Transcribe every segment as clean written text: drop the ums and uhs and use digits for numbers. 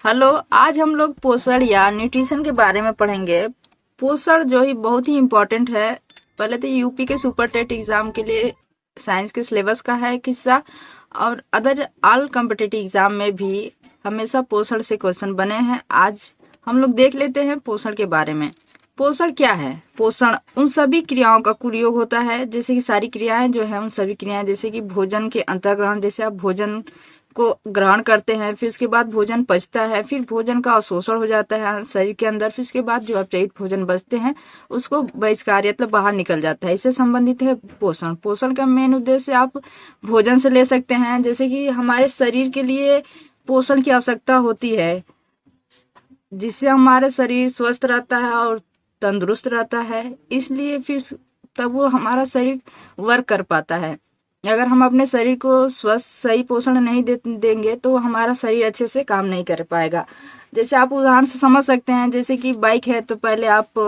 Hello. आज हम लोग पोषण या न्यूट्रिशन के बारे में पढ़ेंगे। पोषण जो ही बहुत ही इम्पोर्टेंट है। पहले तो यूपी के सुपर टेट एग्जाम के लिए साइंस के सिलेबस का है एक हिस्सा, और अदर ऑल कॉम्पिटिटिव एग्जाम में भी हमेशा पोषण से क्वेश्चन बने हैं। आज हम लोग देख लेते हैं पोषण के बारे में। पोषण क्या है? पोषण उन सभी क्रियाओं का कुल योग होता है, जैसे कि सारी क्रियाएं जो है उन सभी क्रियाएं, जैसे कि भोजन के अंतर्ग्रहण, जैसे आप भोजन को ग्रहण करते हैं, फिर उसके बाद भोजन पचता है, फिर भोजन का अवशोषण हो जाता है शरीर के अंदर, फिर उसके बाद जो अपचयित भोजन बचते हैं उसको बहिष्कार मतलब बाहर निकल जाता है। इससे संबंधित है पोषण। पोषण का मेन उद्देश्य आप भोजन से ले सकते हैं, जैसे कि हमारे शरीर के लिए पोषण की आवश्यकता होती है, जिससे हमारा शरीर स्वस्थ रहता है और तंदुरुस्त रहता है। इसलिए फिर तब वो हमारा शरीर वर्क कर पाता है। अगर हम अपने शरीर को स्वस्थ सही पोषण नहीं देंगे तो हमारा शरीर अच्छे से काम नहीं कर पाएगा। जैसे आप उदाहरण से समझ सकते हैं, जैसे कि बाइक है तो पहले आप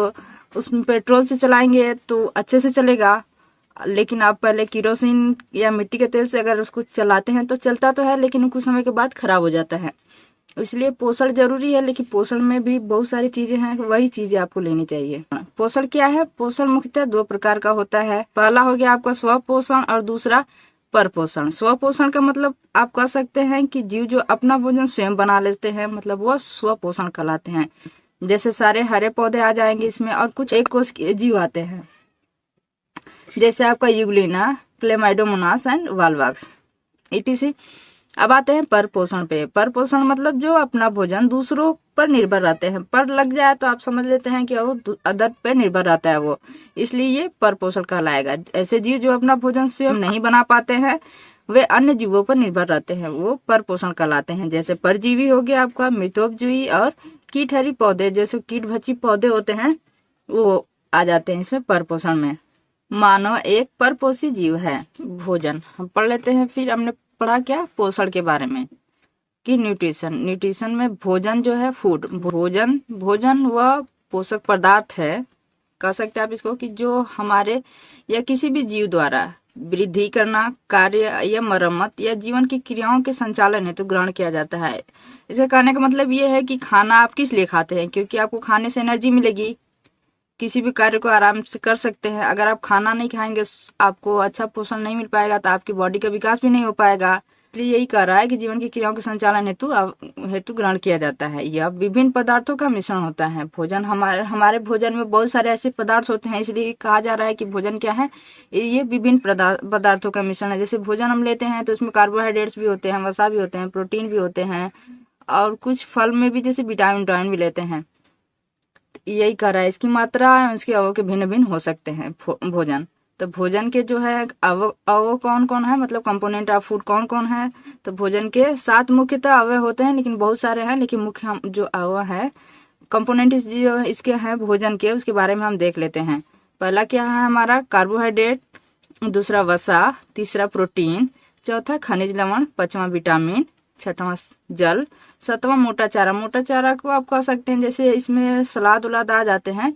उसमें पेट्रोल से चलाएंगे तो अच्छे से चलेगा, लेकिन आप पहले किरोसिन या मिट्टी के तेल से अगर उसको चलाते हैं तो चलता तो है, लेकिन कुछ समय के बाद खराब हो जाता है। इसलिए पोषण जरूरी है, लेकिन पोषण में भी बहुत सारी चीजें हैं, वही चीजें आपको लेनी चाहिए। पोषण क्या है? पोषण मुख्यतः दो प्रकार का होता है। पहला हो गया आपका स्व पोषण और दूसरा पर पोषण। स्व पोषण का मतलब आप कह सकते हैं कि जीव जो अपना भोजन स्वयं बना लेते हैं, मतलब वह स्व पोषण कहलाते हैं। जैसे सारे हरे पौधे आ जाएंगे इसमें, और कुछ एक कोष के जीव आते हैं, जैसे आपका यूग्लिना, क्लेमाइडोमोनास एंड वाल्वाक्स etc। अब आते हैं पर पोषण पे। पर पोषण मतलब जो अपना भोजन दूसरों पर निर्भर रहते हैं। पर लग जाए तो आप समझ लेते हैं कि वो अदर पे निर्भर रहता है वो, इसलिए ये पर पोषण कहलाएगा। ऐसे जीव जो अपना भोजन स्वयं नहीं बना पाते हैं वे अन्य जीवों पर निर्भर रहते हैं, वो पर पोषण कहलाते हैं। जैसे परजीवी हो गया आपका मृतोपजीवी, और कीटहरी पौधे जैसे कीटभक्षी पौधे होते हैं वो आ जाते हैं इसमें पर पोषण में। मानव एक परपोषी जीव है। भोजन हम पढ़ लेते हैं। फिर हमने पढ़ा क्या पोषण के बारे में कि न्यूट्रिशन में भोजन जो है फूड, भोजन वह पोषक पदार्थ है, कह सकते हैं आप इसको, कि जो हमारे या किसी भी जीव द्वारा वृद्धि करना, कार्य या मरम्मत या जीवन की क्रियाओं के संचालन हेतु ग्रहण किया जाता है। इसका कहने का मतलब ये है कि खाना आप किस लिए खाते हैं, क्योंकि आपको खाने से एनर्जी मिलेगी, किसी भी कार्य को आराम से कर सकते हैं। अगर आप खाना नहीं खाएंगे, आपको अच्छा पोषण नहीं मिल पाएगा, तो आपकी बॉडी का विकास भी नहीं हो पाएगा। इसलिए यही कह रहा है कि जीवन की क्रियाओं के संचालन हेतु ग्रहण किया जाता है। यह विभिन्न पदार्थों का मिश्रण होता है। भोजन हमारे भोजन में बहुत सारे ऐसे पदार्थ होते हैं, इसलिए कहा जा रहा है कि भोजन क्या है, ये विभिन्न पदार्थों का मिश्रण है। जैसे भोजन हम लेते हैं तो उसमें कार्बोहाइड्रेट्स भी होते हैं, वसा भी होते हैं, प्रोटीन भी होते हैं, और कुछ फल में भी जैसे विटामिन भी लेते हैं। यही कह रहा है इसकी मात्रा उसके अवयव के भिन्न भिन्न हो सकते हैं भोजन। तो भोजन के जो है अवयव कौन कौन है, मतलब कंपोनेंट ऑफ फूड कौन कौन है, तो भोजन के 7 मुख्यतः अवयव होते हैं, लेकिन बहुत सारे हैं, लेकिन मुख्य जो अवयव है कंपोनेंट जो इसके हैं भोजन के, उसके बारे में हम देख लेते हैं। पहला क्या है हमारा कार्बोहाइड्रेट, दूसरा वसा, तीसरा प्रोटीन, चौथा खनिज लवण, पांचवा विटामिन, छठवां जल, सातवां मोटा चारा। मोटा चारा को आप कह सकते हैं, जैसे इसमें सलाद उलाद आ जाते हैं,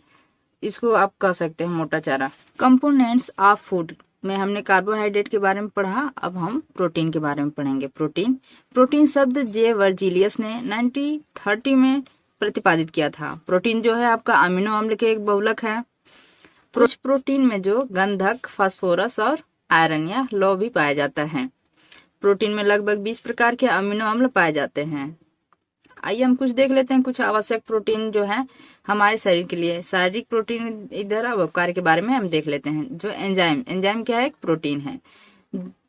इसको आप कह सकते हैं मोटा चारा। कंपोनेंट्स ऑफ फूड में हमने कार्बोहाइड्रेट के बारे में पढ़ा, अब हम प्रोटीन के बारे में पढ़ेंगे। प्रोटीन शब्द जे वर्जीलियस ने 1930 में प्रतिपादित किया था। प्रोटीन जो है आपका अमीनो अम्ल के एक बहुलक है। कुछ प्रोटीन में जो गंधक, फास्फोरस और आयरन या लौह भी पाया जाता है। प्रोटीन में लगभग 20 प्रकार के अमीनो अम्ल पाए जाते हैं। आइए हम कुछ देख लेते हैं, कुछ आवश्यक प्रोटीन जो है हमारे शरीर के लिए। शारीरिक प्रोटीन इधर, अब कार्य के बारे में हम देख लेते हैं। जो एंजाइम क्या है? एक प्रोटीन है।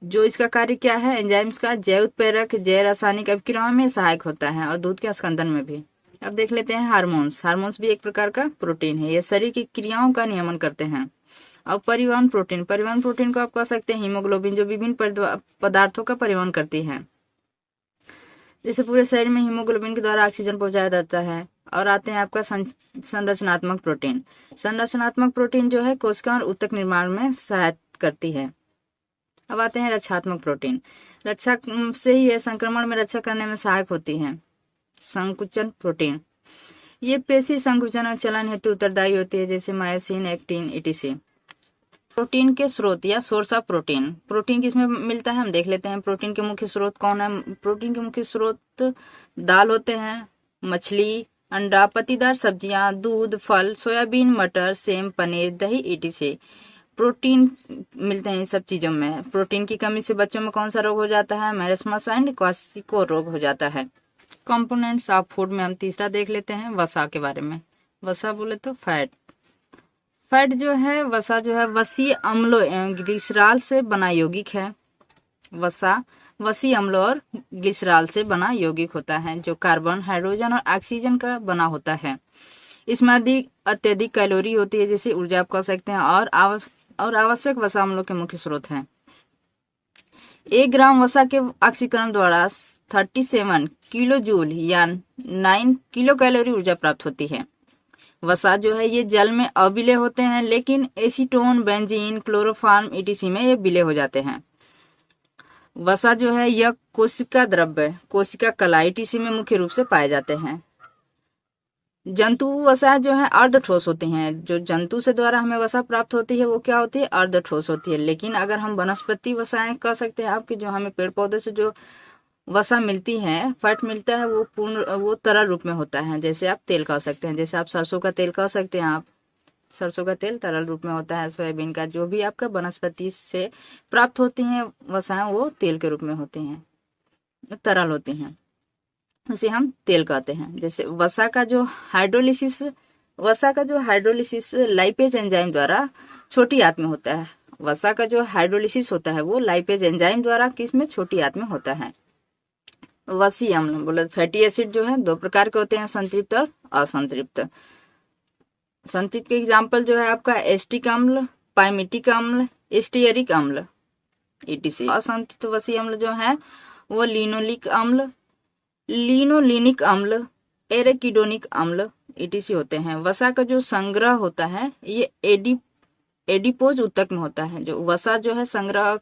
जो इसका कार्य क्या है? एंजाइम्स का जैव उत्प्रेरक, जैव रासायनिक अभिक्रियाओं में सहायक होता है और दूध के स्कंदन में भी। अब देख लेते हैं हार्मोन्स भी एक प्रकार का प्रोटीन है। ये शरीर की क्रियाओं का नियमन करते हैं। अब परिवहन प्रोटीन को आप कह सकते हैं हीमोग्लोबिन, जो विभिन्न पदार्थों का परिवहन करती है। जैसे पूरे शरीर में हीमोग्लोबिन के द्वारा ऑक्सीजन पहुंचाया जाता है। और आते हैं आपका संरचनात्मक प्रोटीन जो है कोशिका और ऊतक निर्माण में सहायता करती है। अब आते हैं रक्षात्मक प्रोटीन। रक्षा से ही है, संक्रमण में रक्षा करने में सहायक होती है। संकुचन प्रोटीन, ये पेशी संकुचन और चलन हेतु उत्तरदायी होती है, जैसे मायोसिन, एक्टिन etc। प्रोटीन के स्रोत या सोर्स ऑफ प्रोटीन किसमें मिलता है हम देख लेते हैं। प्रोटीन के मुख्य स्रोत कौन है? प्रोटीन के मुख्य स्रोत दाल होते हैं, मछली, अंडा, पत्तीदार सब्जियां, दूध, फल, सोयाबीन, मटर, सेम, पनीर, दही, ईटीसी। प्रोटीन मिलते हैं इन सब चीजों में। प्रोटीन की कमी से बच्चों में कौन सा रोग हो जाता है? मैरस्मस एंड क्वासिको रोग हो जाता है। कंपोनेंट्स ऑफ फूड में हम तीसरा देख लेते हैं वसा के बारे में। वसा बोले तो फैट। फैट जो है, वसा जो है वसीय अम्लों एवं ग्लिसरॉल से बना यौगिक है। वसा वसीय अम्लों और ग्लिसरॉल से बना यौगिक होता है जो कार्बन, हाइड्रोजन और ऑक्सीजन का बना होता है। इसमें अत्यधिक कैलोरी होती है जिसे ऊर्जा आप कह सकते हैं और आवश्यक वसा अम्लों के मुख्य स्रोत हैं। 1 ग्राम वसा के ऑक्सीकरण द्वारा 37 किलो जूल या 9 किलो कैलोरी ऊर्जा प्राप्त होती है। वसा जो है ये जल में अविलय होते हैं, लेकिन एसीटोन, बेंजीन, क्लोरोफॉर्म ईटीसी में ये विलय हो जाते हैं। वसा जो है यह कोशिका द्रव्य, कोशिका कला ईटीसी में मुख्य रूप से पाए जाते हैं। जंतु वसा जो है अर्ध ठोस होती हैं। जो जंतु से द्वारा हमें वसा प्राप्त होती है वो क्या होती है? अर्ध ठोस होती है। लेकिन अगर हम वनस्पति वसाएं कह सकते हैं आपकी, जो हमें पेड़ पौधे से जो वसा मिलती है, फैट मिलता है, वो तरल रूप में होता है। जैसे आप तेल कह सकते हैं, जैसे आप सरसों का तेल कह सकते हैं। आप सरसों का तेल तरल रूप में होता है। सोयाबीन का जो भी आपका वनस्पति से प्राप्त होती हैं वसाएं वो तेल के रूप में होती हैं, तरल होती हैं, उसे हम तेल कहते हैं। जैसे वसा का जो हाइड्रोलिसिस लाइपेज एंजाइम द्वारा छोटी आंत में होता है। वसा का जो हाइड्रोलिसिस होता है वो लाइपेज एंजाइम द्वारा किस में? छोटी आंत में होता है। वसीय अम्ल बोले फैटी एसिड जो है 2 प्रकार के होते हैं, संतृप्त और असंतृप्त। संतृप्त के एग्जाम्पल जो है आपका एस्टिक अम्ल, पाइमिटिक अम्ल, एस्टियरिक अम्ल ईटीसी। असंतृप्त वसीय अम्ल जो है वो लिनोलिक अम्ल, लिनोलिनिक अम्ल, एरेकिडोनिक अम्ल ईटीसी होते हैं। वसा का जो संग्रह होता है ये एडिपोज ऊतक में होता है। जो वसा जो है संग्रह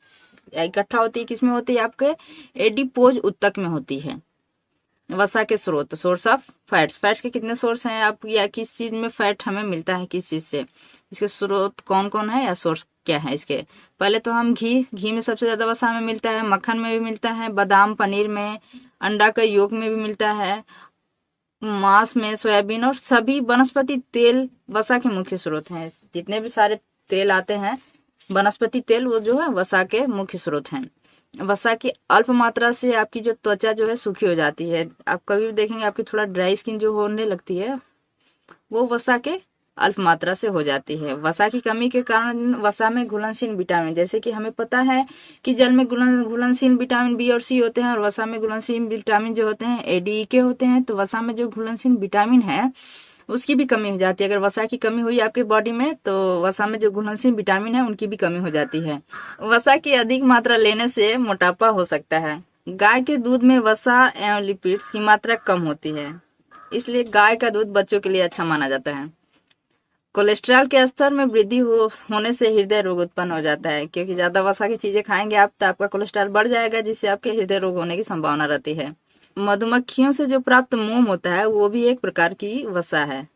इकट्ठा होती है किसमें होती है? आपके एडिपोज ऊतक में होती है। वसा के स्रोत, सोर्स ऑफ फैट्स। फैट्स के कितने सोर्स हैं आप, या किस चीज में फैट हमें मिलता है, किस चीज से, इसके स्रोत कौन कौन है या सोर्स क्या है इसके? पहले तो हम घी में सबसे ज्यादा वसा हमें मिलता है, मक्खन में भी मिलता है, बादाम, पनीर में, अंडा का योग में भी मिलता है, मांस में, सोयाबीन और सभी वनस्पति तेल वसा के मुख्य स्रोत हैं। जितने भी सारे तेल आते हैं वनस्पति तेल वो जो है वसा के मुख्य स्रोत हैं। वसा की अल्प मात्रा से आपकी जो त्वचा जो है सूखी हो जाती है। आप कभी भी देखेंगे आपकी थोड़ा ड्राई स्किन जो होने लगती है वो वसा के अल्प मात्रा से हो जाती है। वसा की कमी के कारण वसा में घुलनशील विटामिन, जैसे कि हमें पता है कि जल में घुलनशील विटामिन बी और सी होते हैं और वसा में घुलनशील विटामिन जो होते हैं एडी के होते हैं। तो वसा में जो घुलनशील विटामिन है उसकी भी कमी हो जाती है। अगर वसा की कमी हुई आपके बॉडी में तो वसा में जो घुलनशील विटामिन है उनकी भी कमी हो जाती है। वसा की अधिक मात्रा लेने से मोटापा हो सकता है। गाय के दूध में वसा एवं लिपिड्स की मात्रा कम होती है, इसलिए गाय का दूध बच्चों के लिए अच्छा माना जाता है। कोलेस्ट्रॉल के स्तर में वृद्धि होने से हृदय रोग उत्पन्न हो जाता है, क्योंकि ज्यादा वसा की चीजें खाएंगे आप तो आपका कोलेस्ट्रॉल बढ़ जाएगा, जिससे आपके हृदय रोग होने की संभावना रहती है। मधुमक्खियों से जो प्राप्त मोम होता है वो भी एक प्रकार की वसा है।